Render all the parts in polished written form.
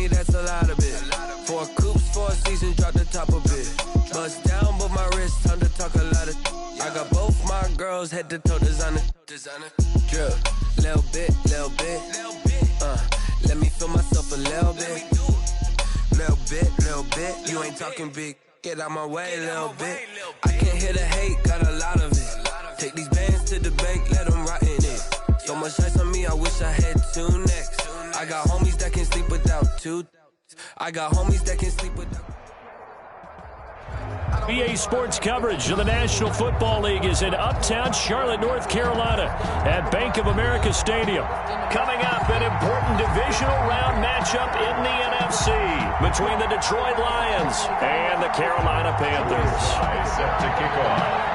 me, that's a lot of it. 4 coops, 4 seasons, drop the top a bit. Bust down, but my wrist, time to talk a lot of. I got both my girls head to toe designer. Drip, little bit. Let me feel myself a little bit. Little bit. You ain't talking big. Get out my way, little bit. I can't hear the hate, got a lot of it. Take these bands to the bank, let them rot in it. So much ice on me, I wish I had 2 necks. I got homies that can sleep without 2. EA Sports coverage of the National Football League is in uptown Charlotte, North Carolina at Bank of America Stadium. Coming up, an important divisional round matchup in the NFC between the Detroit Lions and the Carolina Panthers. Set to kick off.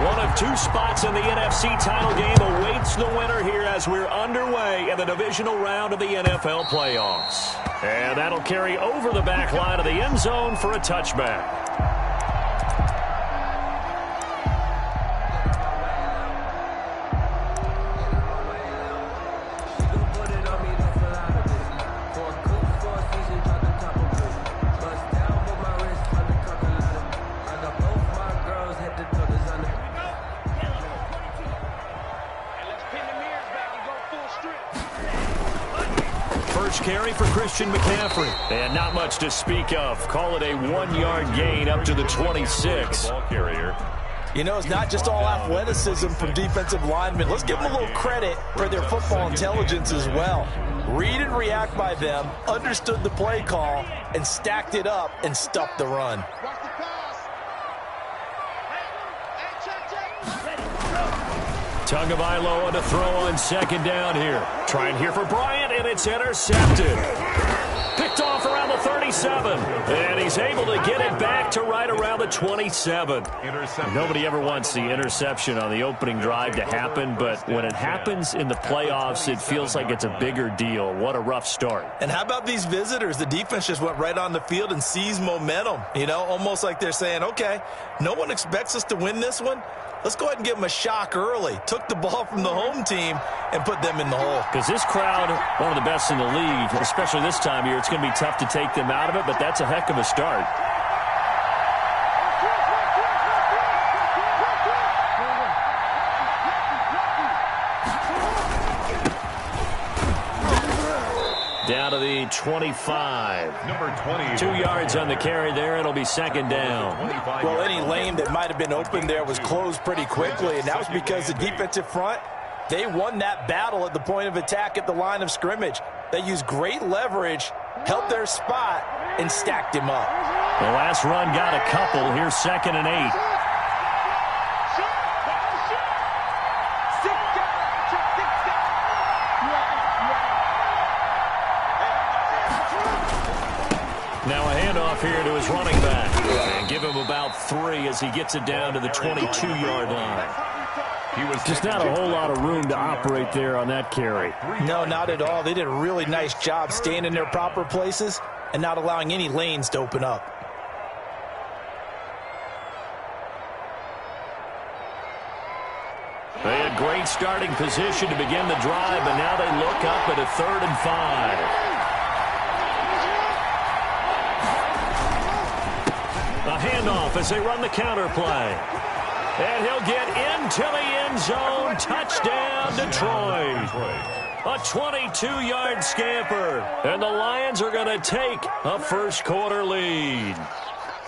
One of 2 spots in the NFC title game awaits the winner here as we're underway in the divisional round of the NFL playoffs. And that'll carry over the back line of the end zone for a touchback. Carry for Christian McCaffrey. And not much to speak of. Call it a 1-yard gain up to the 26. Ball carrier. You know, it's not just all athleticism from defensive linemen. Let's give them a little credit for their football intelligence as well. Read and react by them, understood the play call, and stacked it up and stuffed the run. Tagovailoa on the throw on second down here. Trying here for Bryant, and it's intercepted. Picked off around the 37. And he's able to get it back to right around the 27. Nobody ever wants the interception on the opening drive to happen, but when it happens in the playoffs, it feels like it's a bigger deal. What a rough start. And how about these visitors? The defense just went right on the field and seized momentum. You know, almost like they're saying, okay, no one expects us to win this one. Let's go ahead and give them a shock early. Took the ball from the home team and put them in the hole. Because this crowd, one of the best in the league, especially this time of year, it's going to be tough to take them out of it, but that's a heck of a start. Down to the 25. Number 20. 2 yards on the carry there. It'll be second down. Well, any lane that might have been open there was closed pretty quickly, and that was because the defensive front, they won that battle at the point of attack at the line of scrimmage. They used great leverage, held their spot, and stacked him up. The last run got a couple. Here's 2nd and 8. Now a handoff here to his running back. And give him about 3 as he gets it down to the 22-yard line. Just not a whole lot of room to operate there on that carry. No, not at all. They did a really nice job staying in their proper places and not allowing any lanes to open up. They had great starting position to begin the drive, but now they look up at a 3rd and 5. A handoff as they run the counter play. And he'll get into the end zone. Touchdown, Detroit. A 22-yard scamper. And the Lions are going to take a first-quarter lead.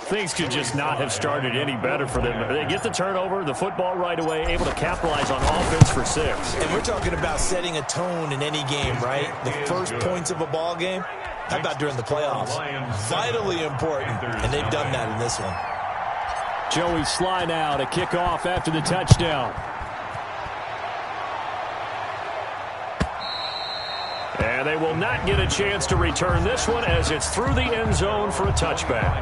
Things could just not have started any better for them. They get the turnover, the football right away, able to capitalize on offense for 6. And we're talking about setting a tone in any game, right? The first points of a ball game. How about during the playoffs? Vitally important, and they've done that in this one. Joey Sly now to kick off after the touchdown. And they will not get a chance to return this one as it's through the end zone for a touchback.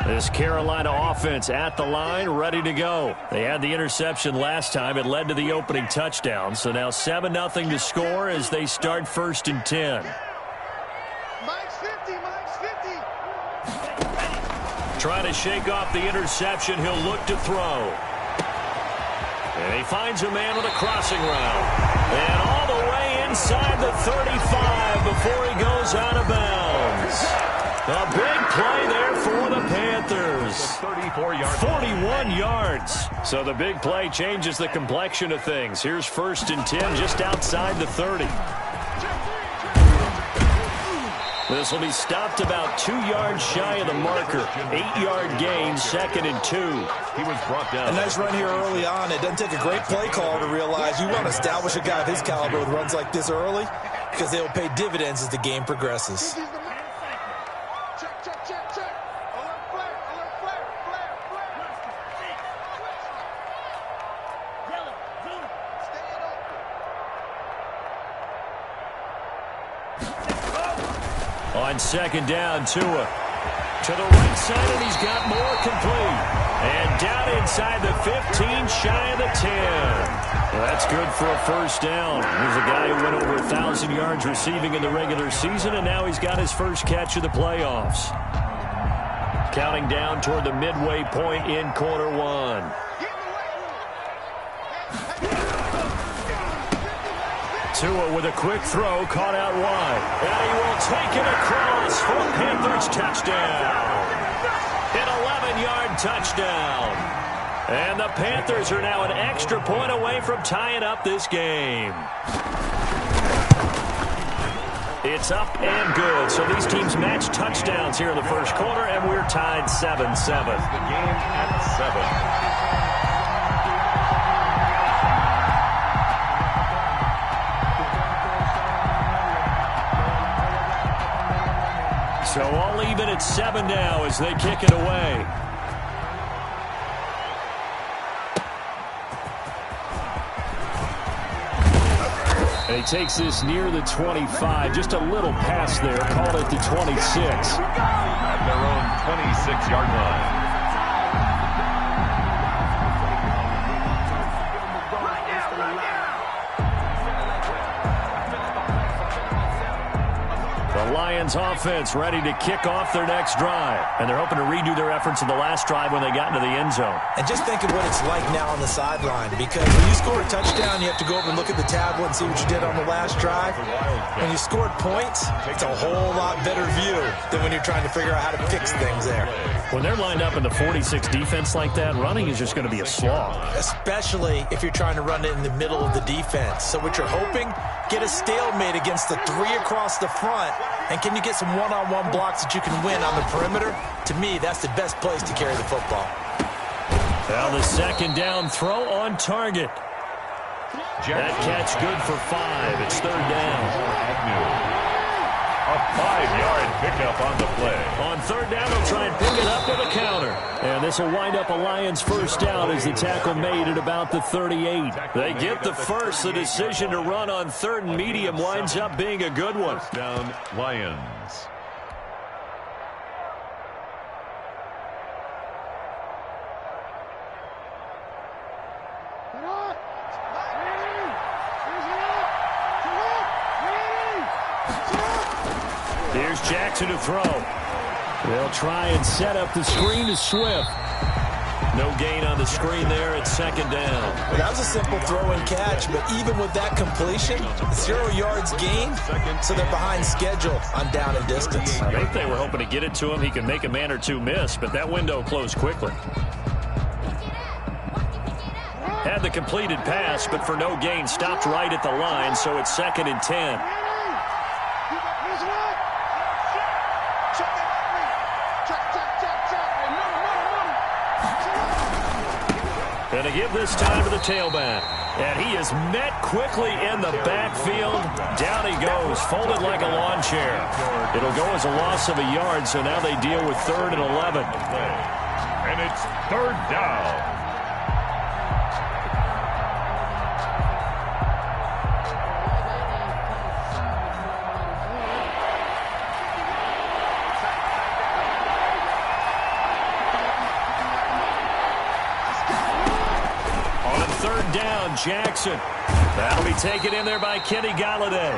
The This Carolina offense at the line, ready to go. They had the interception last time. It led to the opening touchdown. So now 7-0 to score as they start 1st and 10. Mike's 50, Mike's 50. Trying to shake off the interception. He'll look to throw. And he finds a man with a crossing route. And all the way inside the 35 before he goes out of bounds. A big play there for the Panthers. 41 yards. So the big play changes the complexion of things. Here's 1st and 10 just outside the 30. This will be stopped about 2 yards shy of the marker. 8-yard gain, 2nd and 2. He was brought down. A nice run here early on. It doesn't take a great play caller to realize you want to establish a guy of his caliber with runs like this early because they will pay dividends as the game progresses. Check. Alert flare, flare. Stay it open. On 2nd down, Tua. To the right side, and he's got more complete. And down inside the 15, shy of the 10. Well, that's good for a 1st down. Here's a guy who went over 1,000 yards receiving in the regular season, and now he's got his first catch of the playoffs. Counting down toward the midway point in quarter 1. Tua with a quick throw, caught out wide. And he will take it across for a Panthers touchdown. An 11-yard touchdown. And the Panthers are now an extra point away from tying up this game. It's up and good. So these teams match touchdowns here in the first quarter, and we're tied 7-7. The game at 7. So all even at 7 now as they kick it away. And he takes this near the 25. Just a little pass there. Called it the 26. At their own 26-yard line. The Lions offense ready to kick off their next drive. And they're hoping to redo their efforts in the last drive when they got into the end zone. And just think of what it's like now on the sideline, because when you score a touchdown, you have to go over and look at the tablet and see what you did on the last drive. When you scored points, it's a whole lot better view than when you're trying to figure out how to fix things there. When they're lined up in the 46 defense like that, running is just going to be a slog. Especially if you're trying to run it in the middle of the defense. So what you're hoping, get a stalemate against the 3 across the front. And can you get some one-on-one blocks that you can win on the perimeter? To me, that's the best place to carry the football. Now the 2nd down throw on target. That catch good for 5. It's 3rd down. A 5-yard pickup on the play. On 3rd down, they'll try and pick it up with a counter. And this will wind up a Lions 1st down as the tackle made at about the 38. They get the first. The decision to run on 3rd and medium winds up being a good one. First down, Lions. Here's Jackson to throw. They'll try and set up the screen to Swift. No gain on the screen there at 2nd down. Well, that was a simple throw and catch, but even with that completion, 0 yards gained, so they're behind schedule on down and distance. I think they were hoping to get it to him. He can make a man or two miss, but that window closed quickly. Had the completed pass, but for no gain, stopped right at the line, so it's 2nd and 10. And to give this time to the tailback. And he is met quickly in the backfield. Down he goes, folded like a lawn chair. It'll go as a loss of a yard, so now they deal with 3rd and 11. And it's 3rd down. down, Jackson. That'll be taken in there by Kenny Galladay.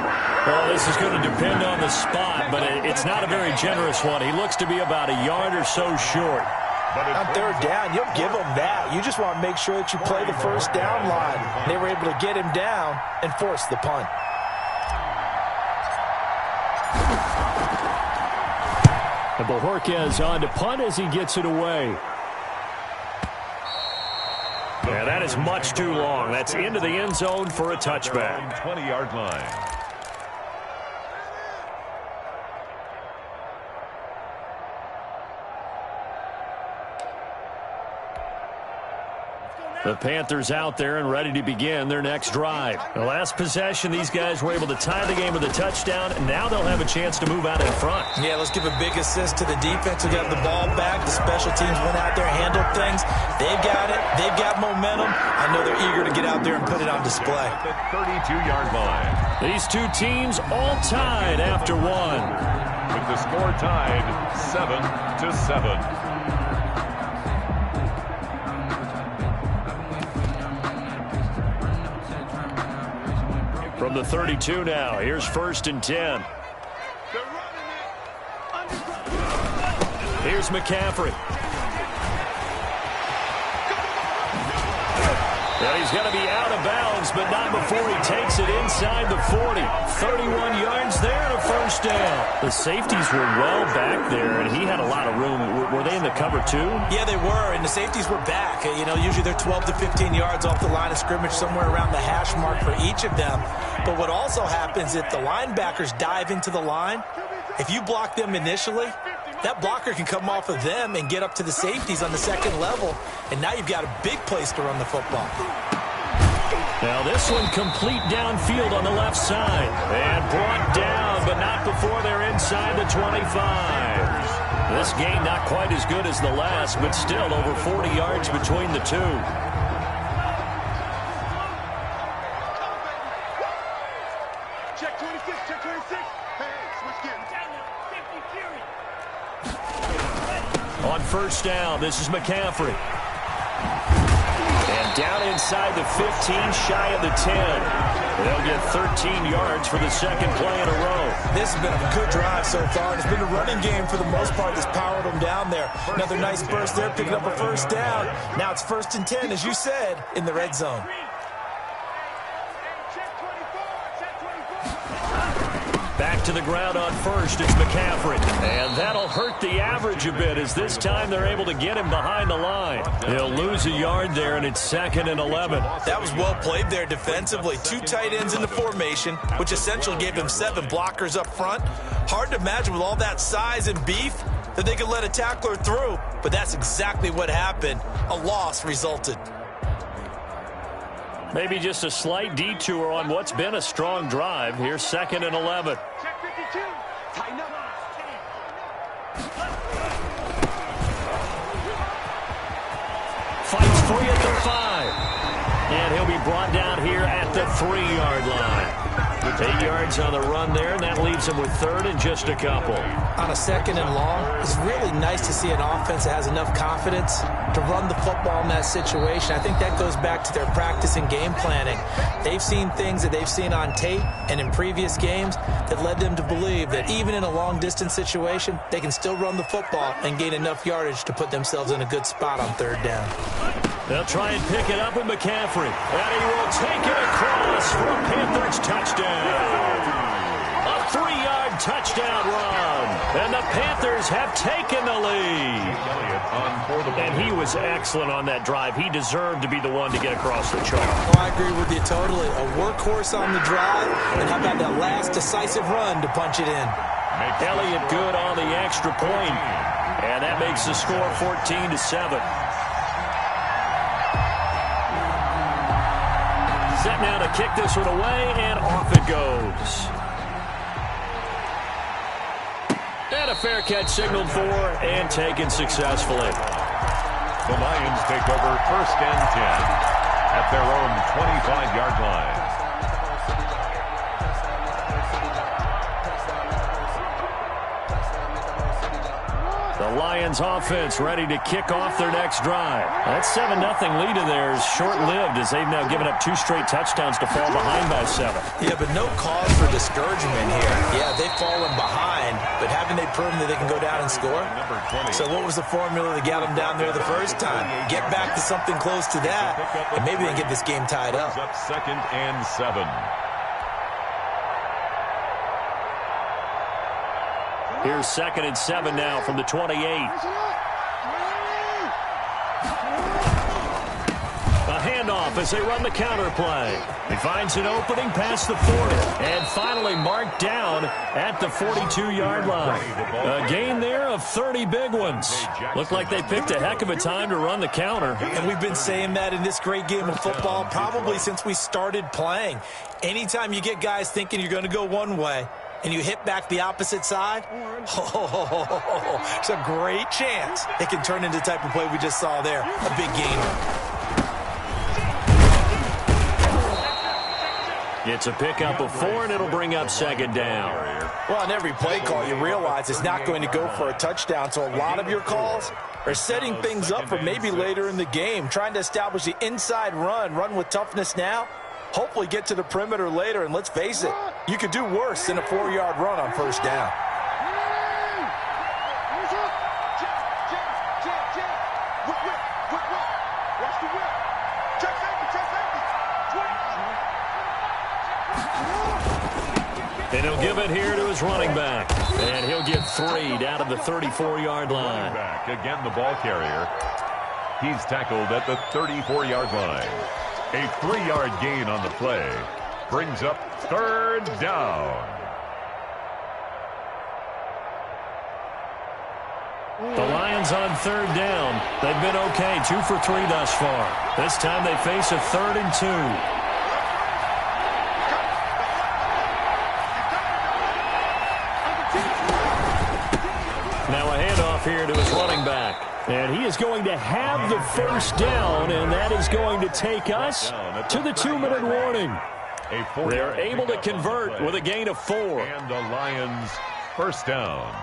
Well, this is going to depend on the spot, but it's not a very generous one. He looks to be about a yard or so short. On third down, you'll give him that. You just want to make sure that you play the first down line. They were able to get him down and force the punt. And Bojorquez on to punt as he gets it away. Yeah, that is much too long. That's into the end zone for a touchback. 20-yard line. The Panthers out there and ready to begin their next drive. The last possession, these guys were able to tie the game with a touchdown, and now they'll have a chance to move out in front. Yeah, let's give a big assist to the defense who got the ball back. The special teams went out there, handled things. They've got it. They've got momentum. I know they're eager to get out there and put it on display. The 32-yard line. These two teams all tied after one. With the score tied 7-7. From the 32 now, here's 1st and 10. Here's McCaffrey. Well, he's going to be out of bounds, but not before he takes it inside the 40. 31 yards there and a first down. The safeties were well back there, and he had a lot of room. Were they in the cover too? Yeah, they were, and the safeties were back. You know, usually they're 12 to 15 yards off the line of scrimmage, somewhere around the hash mark for each of them. But what also happens if the linebackers dive into the line, if you block them initially, that blocker can come off of them and get up to the safeties on the second level, and now you've got a big place to run the football. Now this one complete downfield on the left side. And brought down, but not before they're inside the 25. This game not quite as good as the last, but still over 40 yards between the two. Check 26, check 26. Hey, switch gears. On first down, this is McCaffrey. And down inside the 15, shy of the 10. They'll get 13 yards for the second play in a row. This has been a good drive so far, and it's been a running game for the most part that's powered them down there. Another nice burst there, picking up a first down. Now it's 1st and 10, as you said, in the red zone. Back to the ground on first, it's McCaffrey. And that'll hurt the average a bit as this time they're able to get him behind the line. He'll lose a yard there, and it's 2nd and 11. That was well played there defensively. 2 tight ends in the formation, which essentially gave him 7 blockers up front. Hard to imagine with all that size and beef that they could let a tackler through, but that's exactly what happened. A loss resulted. Maybe just a slight detour on what's been a strong drive. Here's 2nd and 11. Check 52. Tighten up. Fights for you at the 5. And he'll be brought down here at the 3-yard line. 8 yards on the run there, and that leaves him with 3rd and just a couple. On a 2nd and long, it's really nice to see an offense that has enough confidence to run the football in that situation. I think that goes back to their practice and game planning. They've seen things that they've seen on tape and in previous games that led them to believe that even in a long-distance situation, they can still run the football and gain enough yardage to put themselves in a good spot on 3rd down. They'll try and pick it up with McCaffrey. And he will take it across for a Panthers touchdown. A 3-yard touchdown run. And the Panthers have taken the lead. And he was excellent on that drive. He deserved to be the one to get across the chalk. Oh, I agree with you totally. A workhorse on the drive. And how about that last decisive run to punch it in? Elliott good on the extra point. And that makes the score 14-7. Set now to kick this one away, and off it goes. And a fair catch signaled for and taken successfully. The Lions take over 1st and 10 at their own 25-yard line. The The Lions offense ready to kick off their next drive. That 7-0 lead of theirs short-lived as they've now given up 2 straight touchdowns to fall behind by 7. Yeah, but no cause for discouragement here. Yeah, they've fallen behind, but haven't they proven that they can go down and score? So what was the formula that got them down there the first time? Get back to something close to that, and maybe they can get this game tied up. Second and 7. Here's 2nd and 7 now from the 28. A handoff as they run the counter play. He finds an opening past the 40 and finally marked down at the 42-yard line. A gain there of 30 big ones. Looked like they picked a heck of a time to run the counter. And we've been saying that in this great game of football probably since we started playing. Anytime you get guys thinking you're going to go one way, and you hit back the opposite side, it's a great chance it can turn into the type of play we just saw there, a big gainer. It's a pickup of 4, and it'll bring up 2nd down. Well, on every play call, you realize it's not going to go for a touchdown, so a lot of your calls are setting things up for maybe later in the game, trying to establish the inside run with toughness now, hopefully get to the perimeter later, and let's face it, you could do worse than a 4-yard run on first down. And he'll give it here to his running back. And he'll get 3 down to the 34-yard line. Back again, the ball carrier. He's tackled at the 34-yard line. A 3-yard gain on the play brings up 3rd down. The Lions on 3rd down. They've been okay, 2 for 3 thus far. This time they face a 3rd and 2. Now a handoff here to his running back. And he is going to have the first down, and that is going to take us to the 2-minute warning. They're able to convert with a gain of 4. And the Lions first down.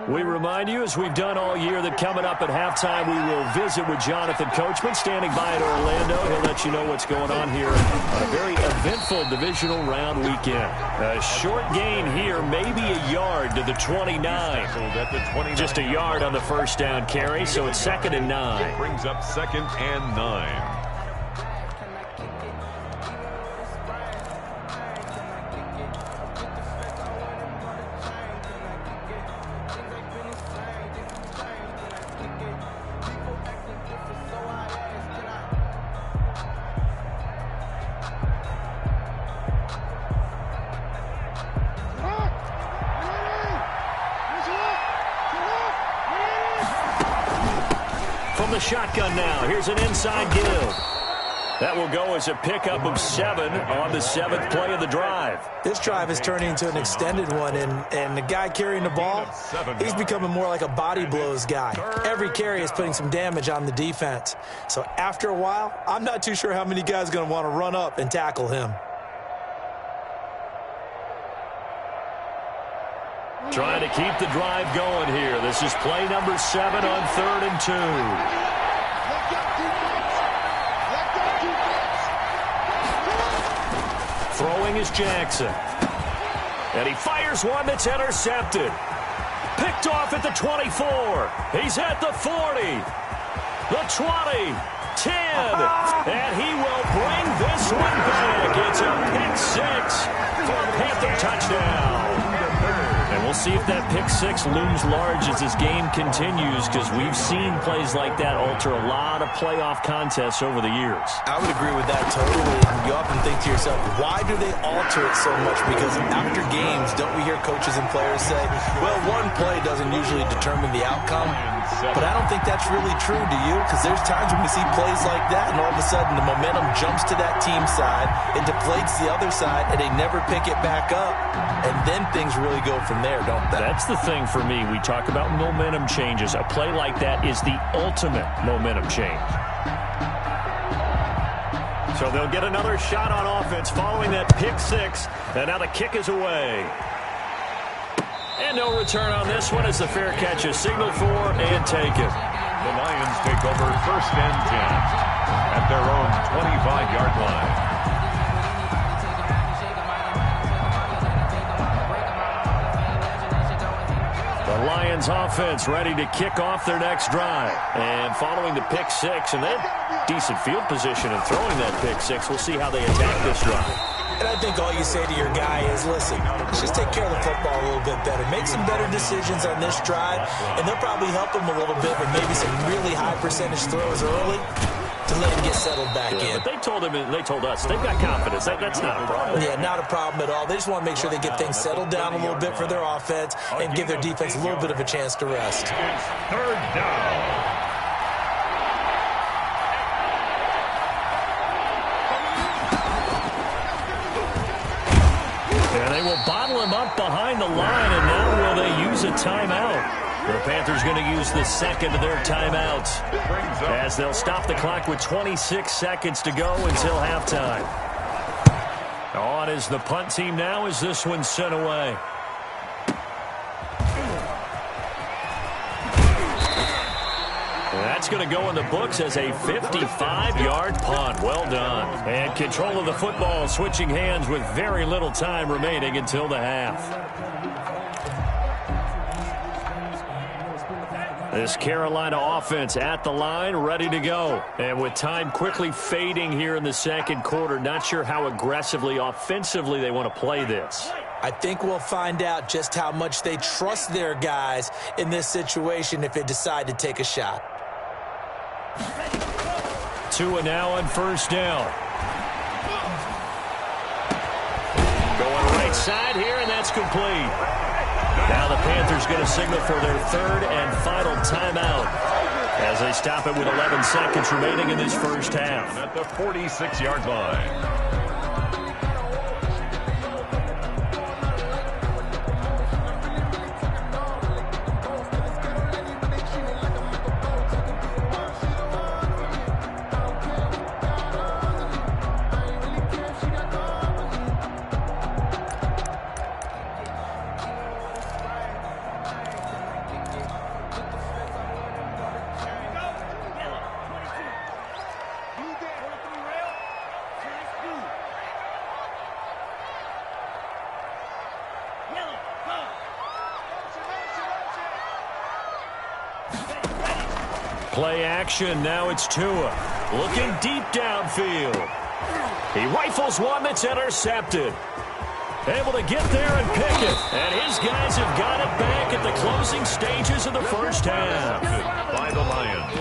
We remind you, as we've done all year, that coming up at halftime, we will visit with Jonathan Coachman, standing by in Orlando. He'll let you know what's going on here on a very eventful divisional round weekend. A short gain here, maybe a yard to the 29. Just a yard on the first down carry, so it's 2nd and 9. Brings up 2nd and 9. From the shotgun now, here's an inside give. That will go as a pickup of 7 on the 7th play of the drive. This drive is turning into an extended one, and the guy carrying the ball, he's becoming more like a body blows guy. Every carry is putting some damage on the defense. So after a while, I'm not too sure how many guys are going to want to run up and tackle him. Trying to keep the drive going here. This is play number 7 on 3rd and 2. Throwing is Jackson. And he fires one that's intercepted. Picked off at the 24. He's at the 40. The 20. 10. And he will bring this one back. It's a pick-6 for a Panther touchdown. And we'll see if that pick-6 looms large as this game continues, because we've seen plays like that alter a lot of playoff contests over the years. I would agree with that totally. You often think to yourself, why do they alter it so much? Because after games, don't we hear coaches and players say, well, one play doesn't usually determine the outcome? But I don't think that's really true, do you? Because there's times when we see plays like that, and all of a sudden the momentum jumps to that team side, it deflates the other side, and they never pick it back up. And then things really go from there, don't they? That's the thing for me. We talk about momentum changes. A play like that is the ultimate momentum change. So they'll get another shot on offense following that pick-6, and now the kick is away. And no return on this one as the fair catch is signaled for and taken. The Lions take over 1st and 10 at their own 25-yard line. The Lions offense ready to kick off their next drive. And following the pick six, and they have decent field position in throwing that pick six. We'll see how they attack this drive. And I think all you say to your guy is, listen, let's just take care of the football a little bit better. Make some better decisions on this drive, and they'll probably help him a little bit with maybe some really high percentage throws early to let him get settled back in. But they told him, and they told us, they've got confidence. That's not a problem. Yeah, not a problem at all. They just want to make sure they get things settled down a little bit for their offense and give their defense a little bit of a chance to rest. It's 3rd down. And they will bottle him up behind the line, and now will they use a timeout? The Panthers going to use the second of their timeouts as they'll stop the clock with 26 seconds to go until halftime. On is the punt team now as this one's sent away. That's going to go in the books as a 55-yard punt. Well done. And control of the football switching hands with very little time remaining until the half. This Carolina offense at the line, ready to go. And with time quickly fading here in the second quarter, not sure how aggressively, offensively they want to play this. I think we'll find out just how much they trust their guys in this situation if they decide to take a shot. Tua now on 1st down. Going right side here, and that's complete. Now the Panthers going to signal for their 3rd and final timeout as they stop it with 11 seconds remaining in this first half. At the 46-yard line. Play action, now it's Tua. Looking deep downfield. He rifles one that's intercepted. Able to get there and pick it. And his guys have got it back at the closing stages of the first half. By the Lions.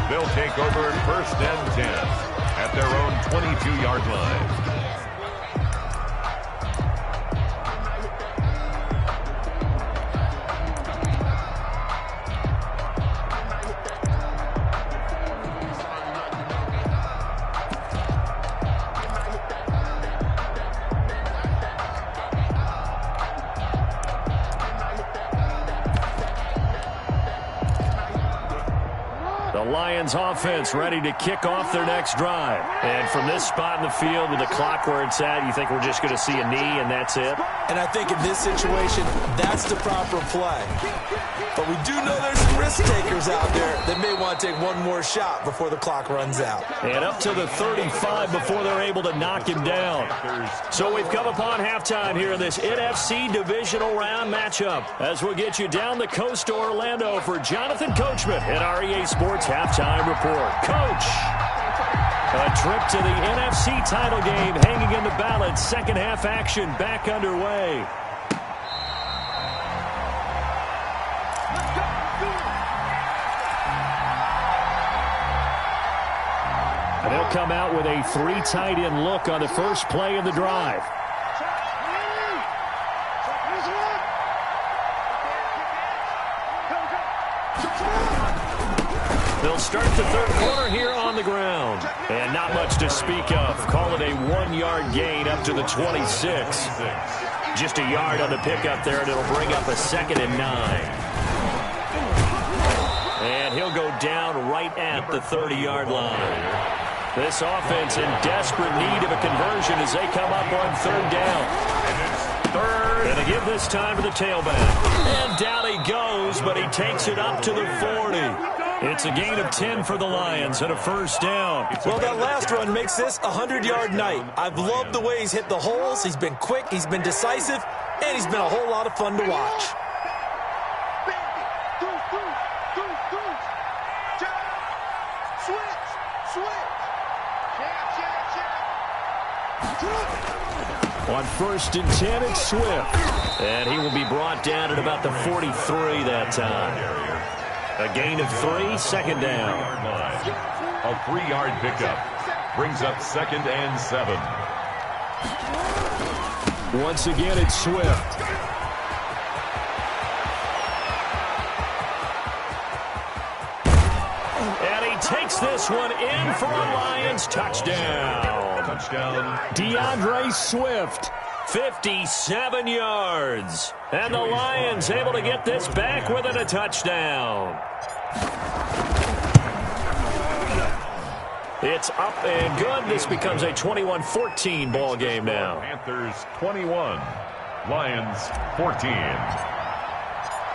They'll take over 1st and 10 at their own 22-yard line. Lions offense ready to kick off their next drive. And from this spot in the field with the clock where it's at, you think we're just going to see a knee and that's it? And I think in this situation, that's the proper play. But we do know there's some risk takers out there that may want to take one more shot before the clock runs out. And up to the 35 before they're able to knock him down. So we've come upon halftime here in this NFC divisional round matchup as we'll get you down the coast to Orlando for Jonathan Coachman at our EA Sports Halftime Report. Coach, a trip to the NFC title game hanging in the balance. Second half action back underway. And they'll come out with a 3 tight end look on the first play of the drive. They'll start the third quarter here on the ground. And not much to speak of. Call it a 1-yard gain up to the 26. Just a yard on the pickup there, and it'll bring up a 2nd and 9. And he'll go down right at the 30-yard line. This offense in desperate need of a conversion as they come up on 3rd down. third. And they give this time to the tailback. And down he goes, but he takes it up to the 40. It's a gain of 10 for the Lions and a first down. Well, that last run makes this a 100-yard night. I've loved the way he's hit the holes. He's been quick, he's been decisive, and he's been a whole lot of fun to watch. On 1st and 10, it's Swift. And he will be brought down at about the 43 that time. A gain of 3, second down. A 3-yard pickup brings up 2nd and 7. Once again, it's Swift. And he takes this one in for a Lions touchdown. DeAndre Swift, 57 yards. And the Lions able to get this back within a touchdown. It's up and good. This becomes a 21-14 ball game now. Panthers 21, Lions 14.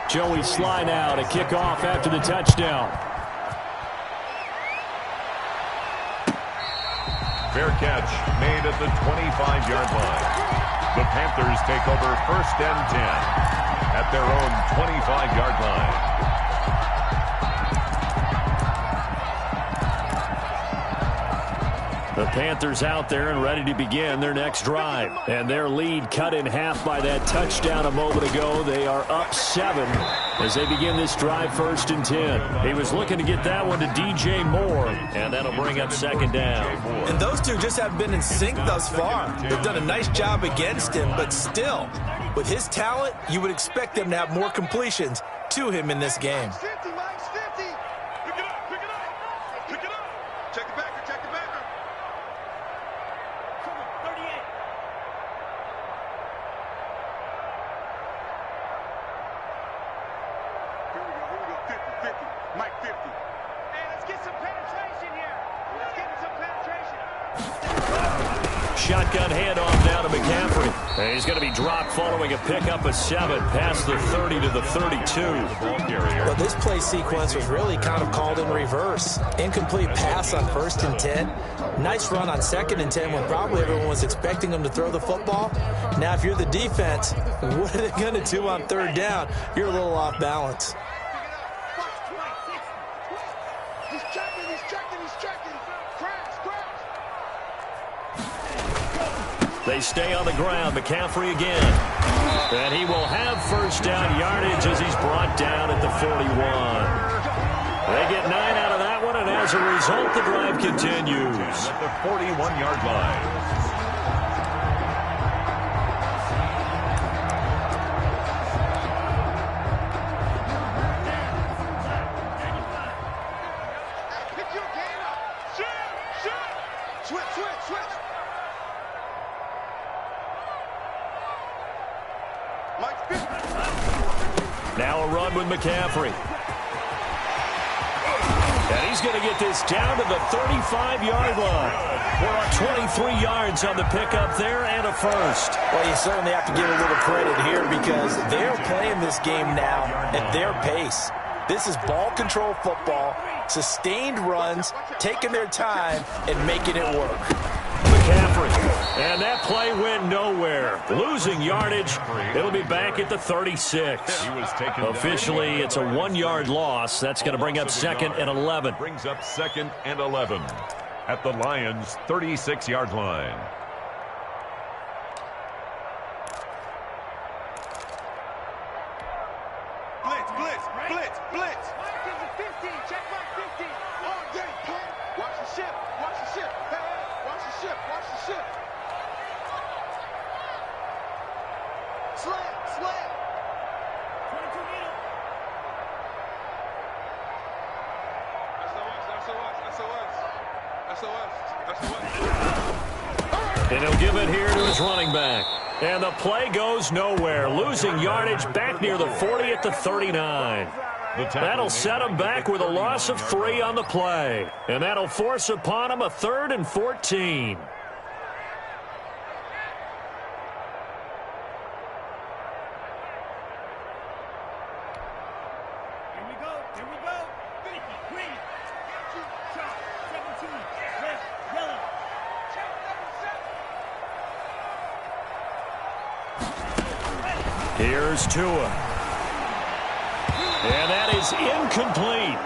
Joey Sly now to kick off after the touchdown. Fair catch made at the 25-yard line. The Panthers take over 1st and 10 at their own 25-yard line. The Panthers out there and ready to begin their next drive. And their lead cut in half by that touchdown a moment ago. They are up 7 as they begin this drive 1st and 10. He was looking to get that one to DJ Moore, and that'll bring up 2nd down. And those two just haven't been in sync thus far. They've done a nice job against him, but still, with his talent, you would expect them to have more completions to him in this game. Shotgun handoff now to McCaffrey. And he's going to be dropped following a pickup of 7 past the 30 to the 32. Well, this play sequence was really kind of called in reverse. Incomplete pass on 1st and 10. Nice run on 2nd and 10 when probably everyone was expecting him to throw the football. Now, if you're the defense, what are they going to do on 3rd down? You're a little off balance. They stay on the ground. McCaffrey again. And he will have 1st down yardage as he's brought down at the 41. They get 9 out of that one, and as a result, the drive continues. At the 41-yard line. Now a run with McCaffrey. And he's going to get this down to the 35-yard line. We're on 23 yards on the pickup there and a first. Well, you certainly have to give a little credit here because they're playing this game now at their pace. This is ball control football, sustained runs, taking their time and making it work. McCaffrey, and that play went nowhere. Losing yardage, it'll be back at the 36. Officially, it's a 1-yard loss. That's going to bring up 2nd and 11. Brings up 2nd and 11 at the Lions' 36-yard line. Blitz, blitz, blitz, blitz. Mike is a 15. Check Mike 15. All day, kid. Watch the ship. Watch the ship. Hey, hey. Watch the ship. Watch the ship. Slam, slam. 22 meter. And he'll give it here to his running back. And the play goes nowhere. Losing yardage back near the 40 at the 39. That'll set him back with a loss of 3 on the play. And that'll force upon him a 3rd and 14. Here's Tua. And that is incomplete.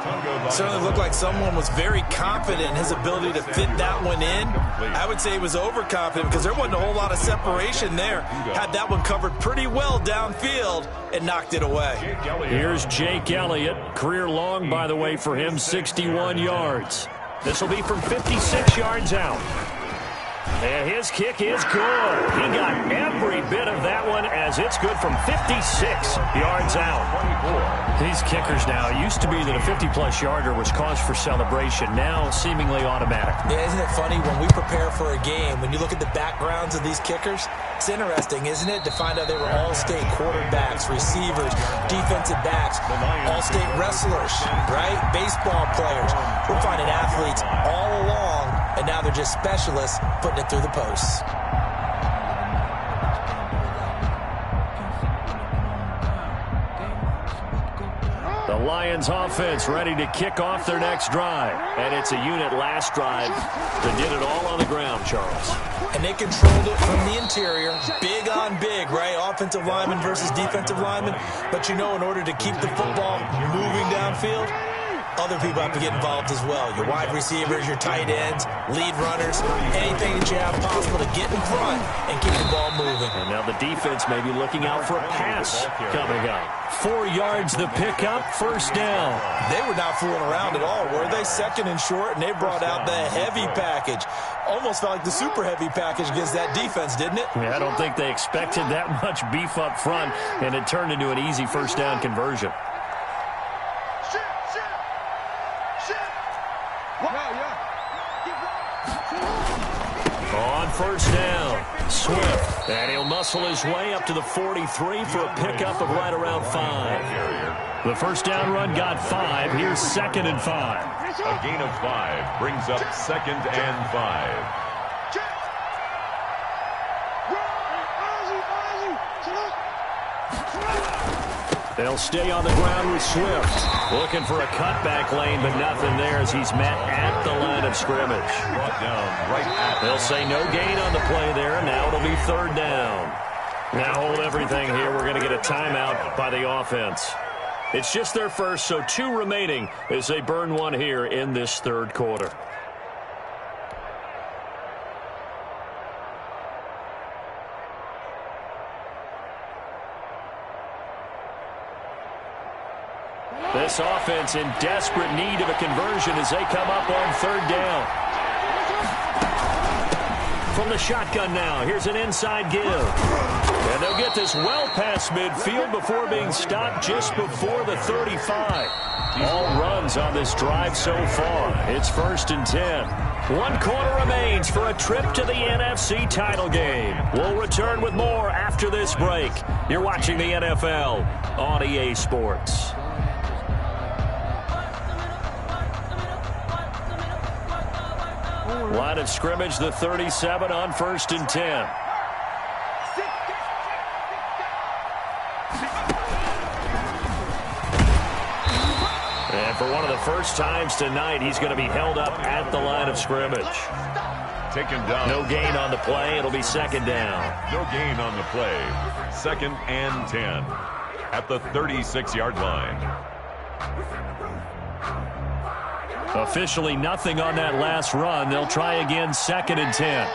Certainly looked like someone was very confident in his ability to fit that one in. I would say he was overconfident because there wasn't a whole lot of separation there. Had that one covered pretty well downfield and knocked it away. Here's Jake Elliott. Career long, by the way, for him, 61 yards. This will be from 56 yards out. And his kick is good. He got every bit of that one as it's good from 56 yards out. These kickers now, it used to be that a 50-plus yarder was cause for celebration. Now seemingly automatic. Yeah, isn't it funny when we prepare for a game, when you look at the backgrounds of these kickers, it's interesting, isn't it, to find out they were all-state quarterbacks, receivers, defensive backs, all-state wrestlers, right? Baseball players. We're finding athletes all along, and now they're just specialists putting it through the posts. The Lions offense ready to kick off their next drive. And it's a unit last drive that did it all on the ground, Charles. And they controlled it from the interior. Big on big, right? Offensive lineman versus defensive lineman. But you know, in order to keep the football moving downfield, other people have to get involved as well. Your wide receivers, your tight ends, lead runners, anything that you have possible to get in front and keep the ball moving. And now the defense may be looking out for a pass coming up. 4 yards the pickup, first down. They were not fooling around at all, were they? Second and short, and they brought out the heavy package. Almost felt like the super heavy package against that defense, didn't it? Yeah, I don't think they expected that much beef up front, and it turned into an easy first down conversion. On first down, Swift, and he'll muscle his way up to the 43 for a pickup of right around 5. The first down run got 5. Here's 2nd and 5. A gain of 5 brings up 2nd and 5. They'll stay on the ground with Swift. Looking for a cutback lane, but nothing there as he's met at the line of scrimmage. They'll say no gain on the play there. Now it'll be 3rd down. Now hold everything here. We're going to get a timeout by the offense. It's just their first, so 2 remaining as they burn one here in this 3rd quarter. This offense in desperate need of a conversion as they come up on 3rd down. From the shotgun now, here's an inside give. And they'll get this well past midfield before being stopped just before the 35. All runs on this drive so far. It's 1st and 10. 1 quarter remains for a trip to the NFC title game. We'll return with more after this break. You're watching the NFL on EA Sports. Line of scrimmage, the 37 on 1st and 10. And for one of the first times tonight, he's going to be held up at the line of scrimmage. Taken down. No gain on the play. It'll be 2nd down. No gain on the play. 2nd and 10 at the 36-yard line. Officially nothing on that last run. They'll try again, 2nd and 10.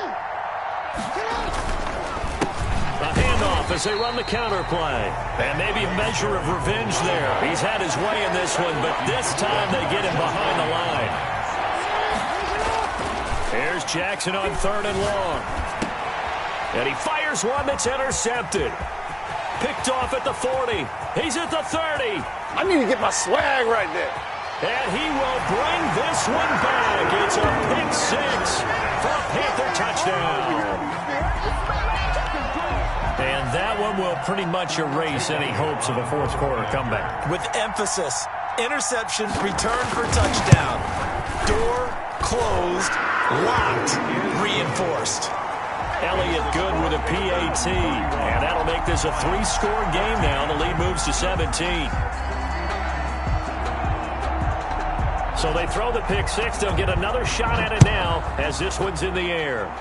A handoff as they run the counter play. And maybe a measure of revenge there. He's had his way in this one, but this time they get him behind the line. Here's Jackson on 3rd and long. And he fires one that's intercepted. Picked off at the 40. He's at the 30. I need to get my swag right there. And he will bring this one back. It's a pick 6 for a Panther touchdown. And that one will pretty much erase any hopes of a 4th quarter comeback. With emphasis, interception, return for touchdown. Door closed, locked, reinforced. Elliott good with a PAT. And that'll make this a 3-score game now. The lead moves to 17. So they throw the pick 6. They'll get another shot at it now as this one's in the air.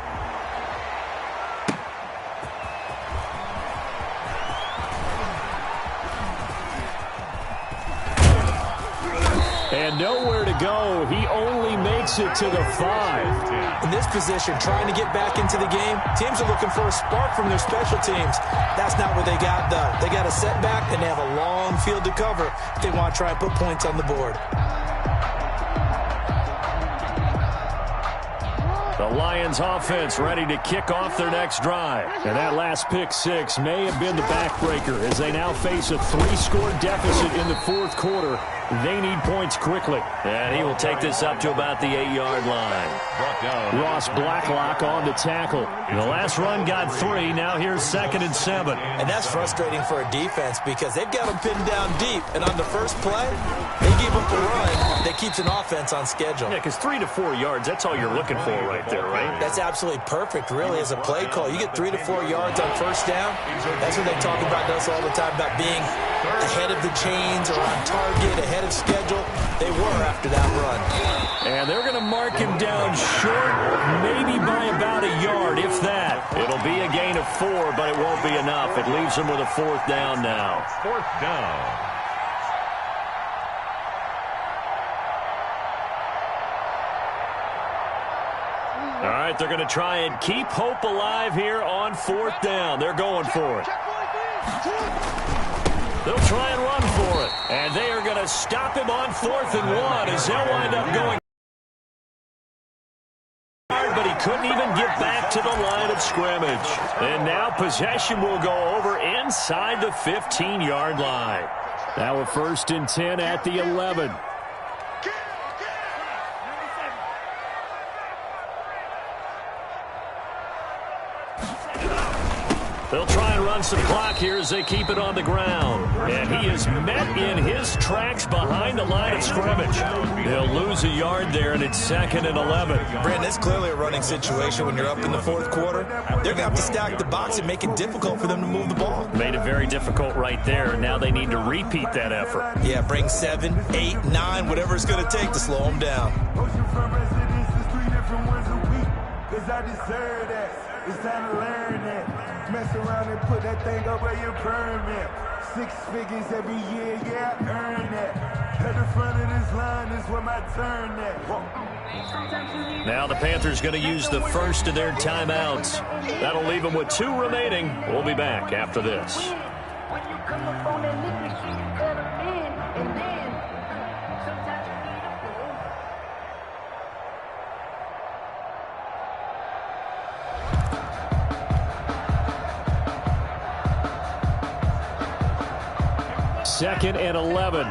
And nowhere to go. He only makes it to the 5. In this position, trying to get back into the game, teams are looking for a spark from their special teams. That's not what they got, though. They got a setback, and they have a long field to cover if they want to try and put points on the board. The Lions offense ready to kick off their next drive. And that last pick six may have been the backbreaker as they now face a 3-score deficit in the fourth quarter. They need points quickly. And he will take this up to about the 8-yard line. Ross Blacklock on the tackle. The last run got 3. Now here's 2nd and 7. And that's frustrating for a defense because they've got them pinned down deep. And on the first play, they give up a run that keeps an offense on schedule. Yeah, because 3 to 4 yards, that's all you're looking for right there, right? That's absolutely perfect, really, as a play call. You get 3 to 4 yards on first down. That's what they talk about us all the time, about being ahead of the chains or on target, ahead of schedule. They were after that run. And they're going to mark him down short, maybe by about a yard, if that. It'll be a gain of 4, but it won't be enough. It leaves them with a 4th down now. 4th down. All right, they're going to try and keep hope alive here on 4th down. They're going for it. They'll try and run for it. And they are going to stop him on 4th and 1 as they'll wind up going. But he couldn't even get back to the line of scrimmage. And now possession will go over inside the 15-yard line. Now a 1st and 10 at the 11. They'll try and run some clock here as they keep it on the ground. And he is met in his tracks behind the line of scrimmage. They'll lose a yard there, and it's 2nd and 11. Brandon, it's clearly a running situation when you're up in the fourth quarter. They're going to have to stack the box and make it difficult for them to move the ball. Made it very difficult right there, and now they need to repeat that effort. Yeah, bring 7, 8, 9, whatever it's going to take to slow them down. I deserve that. It's time to learn that. Mess around and put that thing over your permit. 6 figures every year, yeah, I earn that. At the front of this line is where my turn at. Now the Panthers going to use the first of their timeouts. That'll leave them with 2 remaining. We'll be back after this. When you come up on that liquor shit, you cut them in, and then sometimes you need a pull. Second and 11.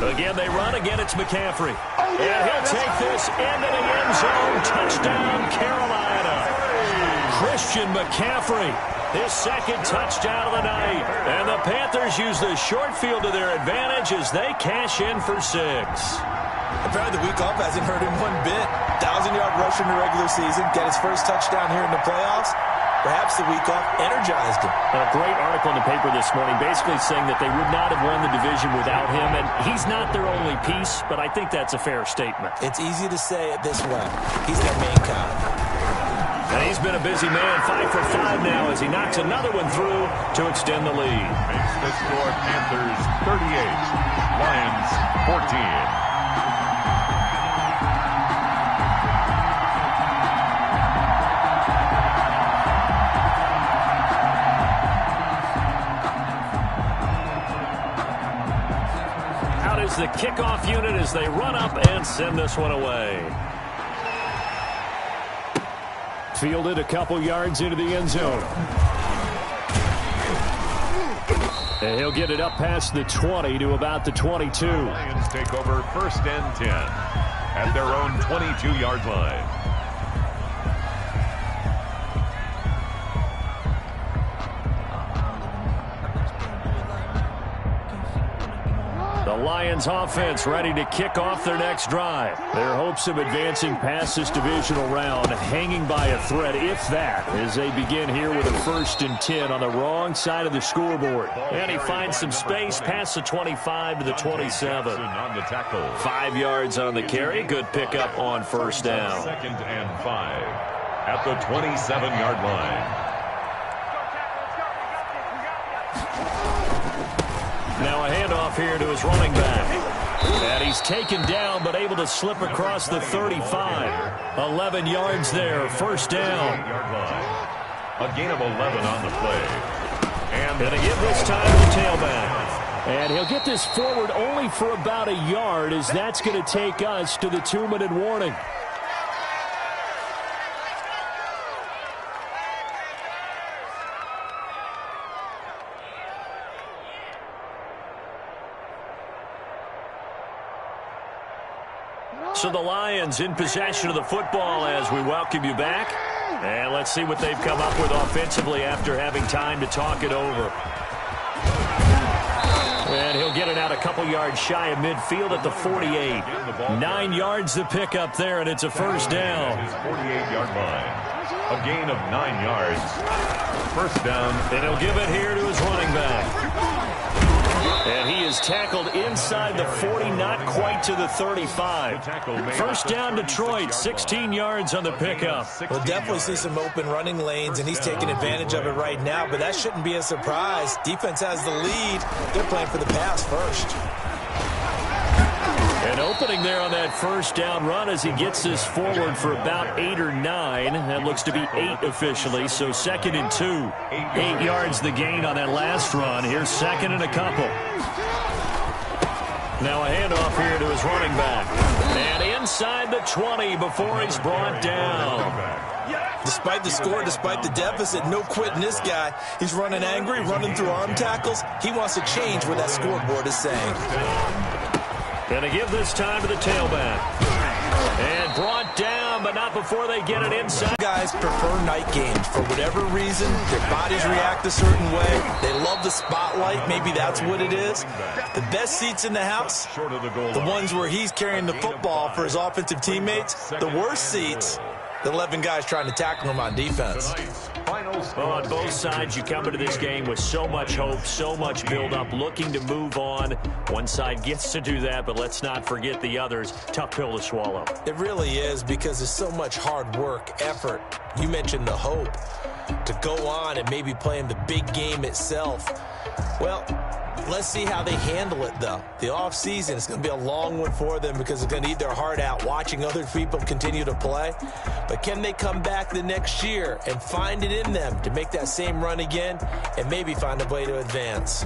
Again, they run. Again, it's McCaffrey. And he'll take this into the end zone. Touchdown, Carolina. Christian McCaffrey, his 2nd touchdown of the night. And the Panthers use the short field to their advantage as they cash in for 6. Apparently the week off hasn't hurt him one bit. 1,000-yard rusher in the regular season. Get his first touchdown here in the playoffs. Perhaps the week off energized him. A great article in the paper this morning basically saying that they would not have won the division without him. And he's not their only piece, but I think that's a fair statement. It's easy to say it this way. He's their main guy. And he's been a busy man, 5 for 5 now as he knocks another one through to extend the lead. Makes the score Panthers 38, Lions 14. The kickoff unit as they run up and send this one away. Fielded a couple yards into the end zone. And he'll get it up past the 20 to about the 22. Lions take over 1st and 10 at their own 22-yard line. The Lions offense ready to kick off their next drive. Their hopes of advancing past this divisional round hanging by a thread, if that, as they begin here with a 1st and 10 on the wrong side of the scoreboard. And he finds some space past the 25 to the 27. On the tackle. 5 yards on the carry. Good pickup on 1st down. 2nd and 5 at the 27-yard line. Now a handoff here to his running back. And he's taken down but able to slip across the 35. 11 yards there, first down. A gain of 11 on the play. And to give this time to the tailback. And he'll get this forward only for about a yard, as that's going to take us to the 2-minute warning. So the Lions in possession of the football as we welcome you back. And let's see what they've come up with offensively after having time to talk it over. And he'll get it out a couple yards shy of midfield at the 48. 9 yards to pick up there, and it's a first down. 48-yard line. A gain of 9 yards. First down. And he'll give it here to his running back. And he is tackled inside the 40, not quite to the 35. First down, Detroit, 16 yards on the pickup. We'll definitely see some open running lanes, and he's taking advantage of it right now, but that shouldn't be a surprise. Defense has the lead. They're playing for the pass first. An opening there on that first down run as he gets this forward for about 8 or 9. That looks to be 8 officially, so 2nd and 2. 8 yards the gain on that last run. Here's 2nd and a couple. Now a handoff here to his running back. And inside the 20 before he's brought down. Despite the score, despite the deficit, no quitting this guy. He's running angry, running through arm tackles. He wants to change what that scoreboard is saying. Going to give this time to the tailback. And brought down, but not before they get it inside. Guys prefer night games. For whatever reason, their bodies react a certain way. They love the spotlight. Maybe that's what it is. The best seats in the house, the ones where he's carrying the football for his offensive teammates. The worst seats, the 11 guys trying to tackle him on defense. Well, on both sides, you come into this game with so much hope, so much build-up, looking to move on. One side gets to do that, but let's not forget the others. Tough pill to swallow. It really is, because there's so much hard work, effort. You mentioned the hope to go on and maybe play in the big game itself. Well, let's see how they handle it, though. The offseason is going to be a long one for them because it's going to eat their heart out watching other people continue to play. But can they come back the next year and find it in them to make that same run again and maybe find a way to advance?